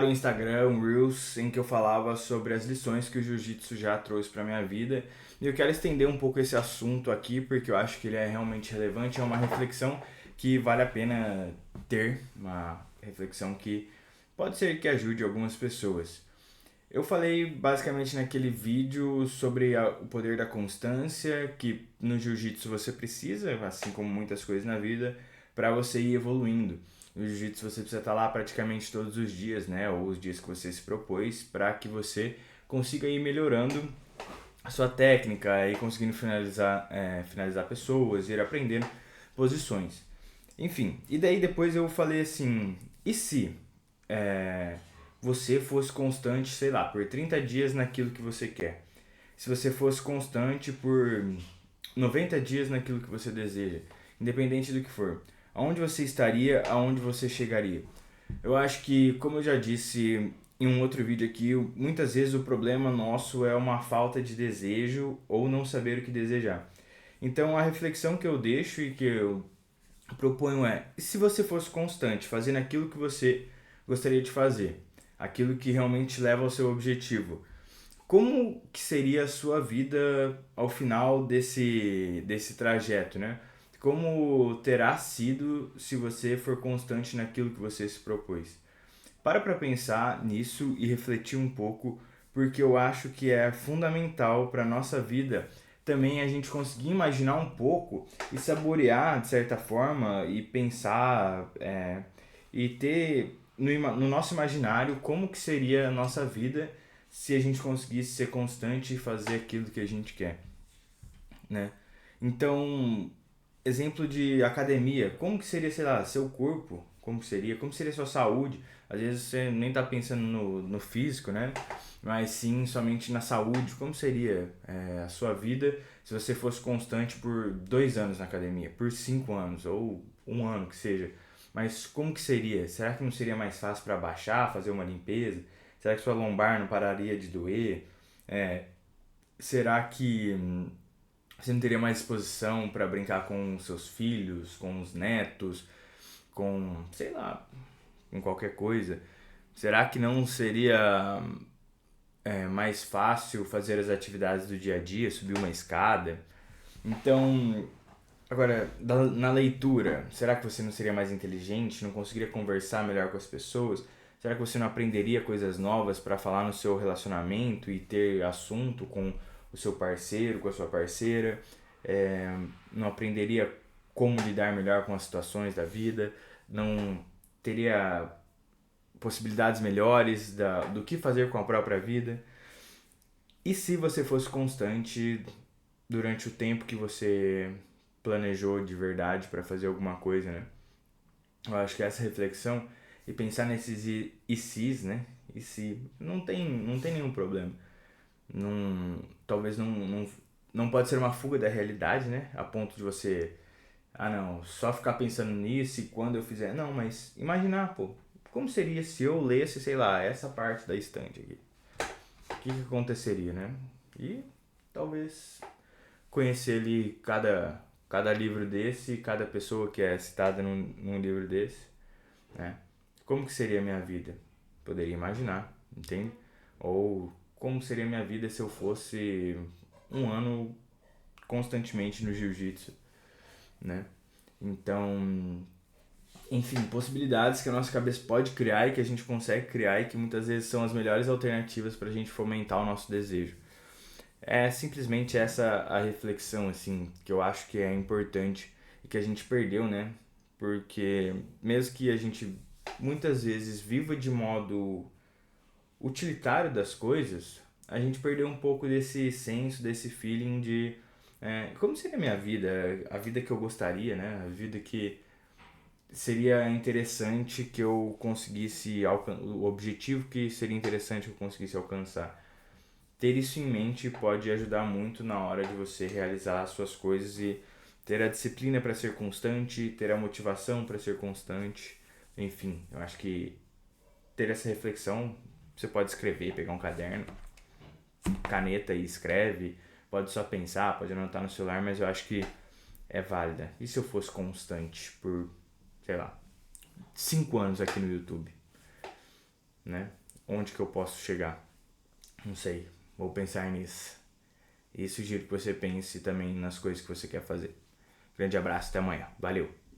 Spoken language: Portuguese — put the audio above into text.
no Instagram um Reels em que eu falava sobre as lições que o Jiu-Jitsu já trouxe para minha vida. E eu quero estender um pouco esse assunto aqui porque eu acho que ele é realmente relevante, é uma reflexão que vale a pena ter, uma reflexão que pode ser que ajude algumas pessoas. Eu falei basicamente naquele vídeo sobre o poder da constância, que no jiu-jitsu você precisa, assim como muitas coisas na vida, para você ir evoluindo. No jiu-jitsu você precisa estar lá praticamente todos os dias, né? Ou os dias que você se propôs, para que você consiga ir melhorando a sua técnica e conseguindo finalizar pessoas, ir aprendendo posições. Enfim, e daí depois eu falei assim, e se é, você fosse constante, sei lá, por 30 dias naquilo que você quer? Se você fosse constante por 90 dias naquilo que você deseja, independente do que for, aonde você estaria, aonde você chegaria? Eu acho que, como eu já disse em um outro vídeo aqui, muitas vezes o problema nosso é uma falta de desejo ou não saber o que desejar. Então a reflexão que eu deixo e que eu proponho é: e se você fosse constante fazendo aquilo que você gostaria de fazer, aquilo que realmente leva ao seu objetivo, como que seria a sua vida ao final desse trajeto, né? Como terá sido se você for constante naquilo que você se propôs? Para pensar nisso e refletir um pouco, porque eu acho que é fundamental para a nossa vida também a gente conseguir imaginar um pouco e saborear de certa forma e pensar e ter no nosso imaginário como que seria a nossa vida se a gente conseguisse ser constante e fazer aquilo que a gente quer, né? Então, exemplo de academia, como que seria, sei lá, seu corpo? Como seria sua saúde? Às vezes você nem tá pensando no físico, né? Mas sim somente na saúde. Como seria a sua vida se você fosse constante por 2 anos na academia, por 5 anos ou um ano que seja? Mas como que seria? Será que não seria mais fácil para baixar, fazer uma limpeza? Será que sua lombar não pararia de doer? É, será que você não teria mais disposição para brincar com os seus filhos, com os netos, com, sei lá, com qualquer coisa? Será que não seria mais fácil fazer as atividades do dia a dia, subir uma escada? Então, agora, na leitura, será que você não seria mais inteligente, não conseguiria conversar melhor com as pessoas? Será que você não aprenderia coisas novas para falar no seu relacionamento e ter assunto com o seu parceiro, com a sua parceira? Não aprenderia como lidar melhor com as situações da vida? Não teria possibilidades melhores do que fazer com a própria vida? E se você fosse constante durante o tempo que você planejou de verdade para fazer alguma coisa, né? Eu acho que essa reflexão e pensar nesses e se's, né? E se não tem nenhum problema. Não, talvez não pode ser uma fuga da realidade, né? A ponto de você, não, só ficar pensando nisso e quando eu fizer. Não, mas imaginar, pô, como seria se eu lesse, sei lá, essa parte da estante aqui? O que aconteceria, né? E talvez conhecer ali cada livro desse, cada pessoa que é citada num livro desse, né? Como que seria a minha vida? Poderia imaginar, entende? Ou como seria a minha vida se eu fosse um ano constantemente no jiu-jitsu, né? Então, enfim, possibilidades que a nossa cabeça pode criar e que a gente consegue criar e que muitas vezes são as melhores alternativas para a gente fomentar o nosso desejo. É simplesmente essa a reflexão, assim, que eu acho que é importante e que a gente perdeu, né? Porque mesmo que a gente muitas vezes viva de modo utilitário das coisas, a gente perdeu um pouco desse senso, desse feeling de como seria a minha vida, a vida que eu gostaria, né? A vida que seria interessante que eu conseguisse alcançar, o objetivo que seria interessante que eu conseguisse alcançar. Ter isso em mente pode ajudar muito na hora de você realizar as suas coisas e ter a disciplina para ser constante, ter a motivação para ser constante. Enfim, eu acho que ter essa reflexão, você pode escrever, pegar um caderno, caneta e escreve, pode só pensar, pode anotar no celular, mas eu acho que é válida. E se eu fosse constante por, sei lá, 5 anos aqui no YouTube? né? Onde que eu posso chegar? Não sei, vou pensar nisso. E sugiro que você pense também nas coisas que você quer fazer. Grande abraço, até amanhã. Valeu!